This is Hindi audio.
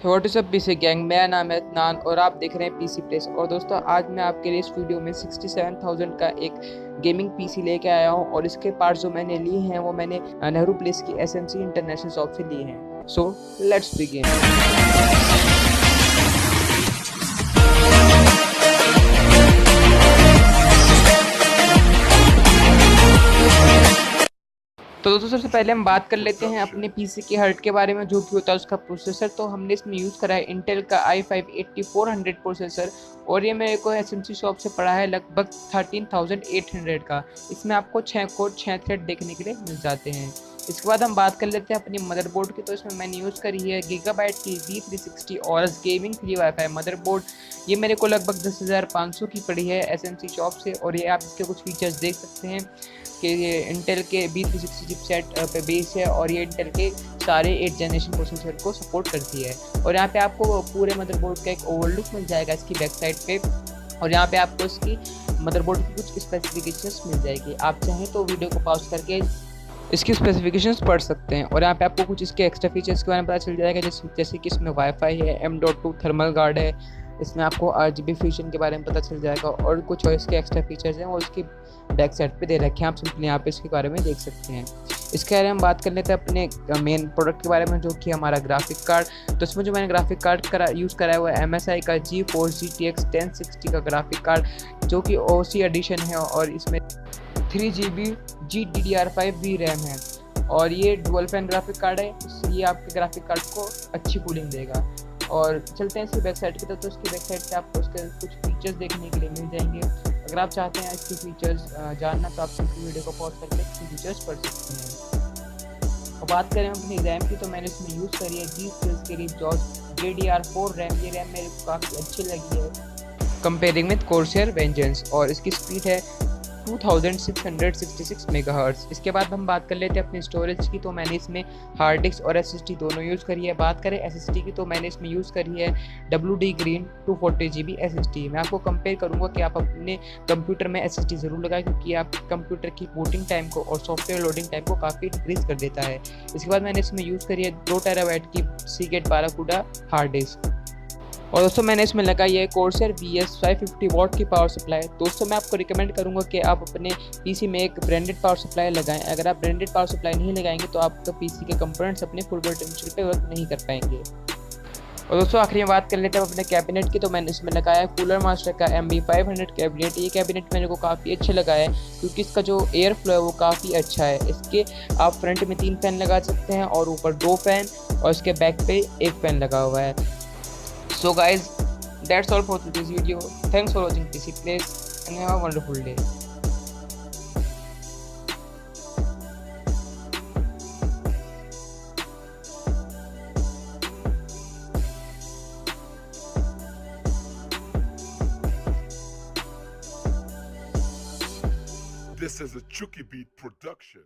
What is up PC gang, मेरा नाम है अदनान और आप देख रहे हैं पीसी प्लेस। और दोस्तों आज मैं आपके लिए इस वीडियो में 67,000 का एक गेमिंग पीसी लेके आया हूँ और इसके पार्ट्स जो मैंने लिए हैं वो मैंने नेहरू प्लेस की एसएमसी इंटरनेशनल शॉप से लिए हैं। So let's begin. तो दोस्तों सबसे पहले हम बात कर लेते हैं अपने पीसी के हार्ड के बारे में, जो कि होता है उसका प्रोसेसर। तो हमने इसमें यूज़ करा है इंटेल का i5-8400 प्रोसेसर और ये मेरे को एसएमसी शॉप से पड़ा है लगभग 13,800 का। इसमें आपको 6 कोर 6 थ्रेड देखने के लिए मिल जाते हैं। इसके बाद हम बात कर लेते हैं अपनी मदरबोर्ड की। तो इसमें मैंने यूज़ करी है गीगाबाइट की V360 और गेमिंग 3 वाईफाई मदरबोर्ड। ये मेरे को लगभग 10,500 की पड़ी है एसएमसी शॉप से और ये आप इसके कुछ फीचर्स देख सकते हैं कि ये इंटेल के V360 चिपसेट पे बेस है और ये इंटेल के सारे 8 जनरेशन प्रोसेसर को सपोर्ट करती है। और यहाँ पे आपको पूरे मदरबोर्ड का एक ओवरलुक मिल जाएगा इसकी बैक साइड पे और यहाँ पे आपको इसकी मदरबोर्ड की कुछ स्पेसिफिकेशंस मिल जाएगी। आप चाहें तो वीडियो को पॉज करके इसकी स्पेसिफिकेशंस पढ़ सकते हैं और यहाँ पे आपको कुछ इसके एक्स्ट्रा फीचर्स के बारे में पता चल जाएगा, जैसे कि इसमें वाईफाई है, M.2 थर्मल गार्ड है, इसमें आपको RGB फ्यूजन के बारे में पता चल जाएगा और कुछ और इसके एक्स्ट्रा फीचर्स हैं वो इसकी बैक साइड पे दे रखे हैं। आप सिंपली यहाँ पे इसके बारे में देख सकते हैं। इसके बारे में हम बात कर लेते हैं अपने मेन प्रोडक्ट के बारे में, जो कि हमारा ग्राफिक कार्ड। तो इसमें जो मैंने ग्राफिक कार्ड यूज़ करा है वो MSI का GeForce GTX 1060 का ग्राफिक कार्ड, जो कि OC एडिशन है और इसमें 3GB GDDR5 रैम है और ये डुअल फैन ग्राफिक कार्ड है। ये आपके ग्राफिक कार्ड को अच्छी कूलिंग देगा। और चलते हैं इसकी बैक साइड की तरफ। तो इसकी बैक साइड पे आपको इसके कुछ फीचर्स देखने के लिए मिल जाएंगे। अगर आप चाहते हैं इसके फीचर्स जानना तो आप सिंपली वीडियो को पॉज करके इसके फीचर्स पढ़ सकते हैं। और बात करें अपनी रैम की, तो मैंने इसमें यूज़ करी है G-Skills की रिजॉर्ज DDR4 रैम। ये रैम मेरे को काफ़ी अच्छी लगी है कंपेयरिंग विद कोर्सेयर वेंजेंस और इसकी स्पीड है 2666 मेगाहर्ट्ज़। इसके बाद हम बात कर लेते हैं अपनी स्टोरेज की। तो मैंने इसमें हार्ड डिस्क और SSD दोनों यूज़ करी है। बात करें SSD की तो मैंने इसमें यूज़ करी है WD Green 240GB SSD। मैं आपको कंपेयर करूंगा कि आप अपने कंप्यूटर में SSD ज़रूर लगाएं, क्योंकि आप कंप्यूटर की बूटिंग टाइम को और सॉफ्टवेयर लोडिंग टाइम को काफ़ी डिक्रीज़ कर देता है। इसके बाद मैंने इसमें यूज़ करी है 2 TB की Seagate Barracuda हार्ड डिस्क। और दोस्तों मैंने इसमें लगाई है कोर्सेर VS 550 वाट की पावर सप्लाई। दोस्तों मैं आपको रिकमेंड करूंगा कि आप अपने पीसी में एक ब्रांडेड पावर सप्लाई लगाएं। अगर आप ब्रांडेड पावर सप्लाई नहीं लगाएंगे तो आपका पीसी के कंपोनेंट्स अपने फुल पोटेंशियल पे वर्क नहीं कर पाएंगे। और दोस्तों आखिरी में बात कर लेते हैं अपने कैबिनेट की। तो मैंने इसमें लगाया है कूलर मास्टर का MB500 कैबिनेट। ये कैबिनेट मेरे को काफ़ी अच्छा लगा है क्योंकि इसका जो एयर फ्लो है वो काफ़ी अच्छा है। इसके आप फ्रंट में 3 फैन लगा सकते हैं और ऊपर 2 फैन और इसके बैक पे 1 फैन लगा हुआ है। So guys, that's all for today's video. Thanks for watching PC Place and have a wonderful day. This is a Chucky Beat production.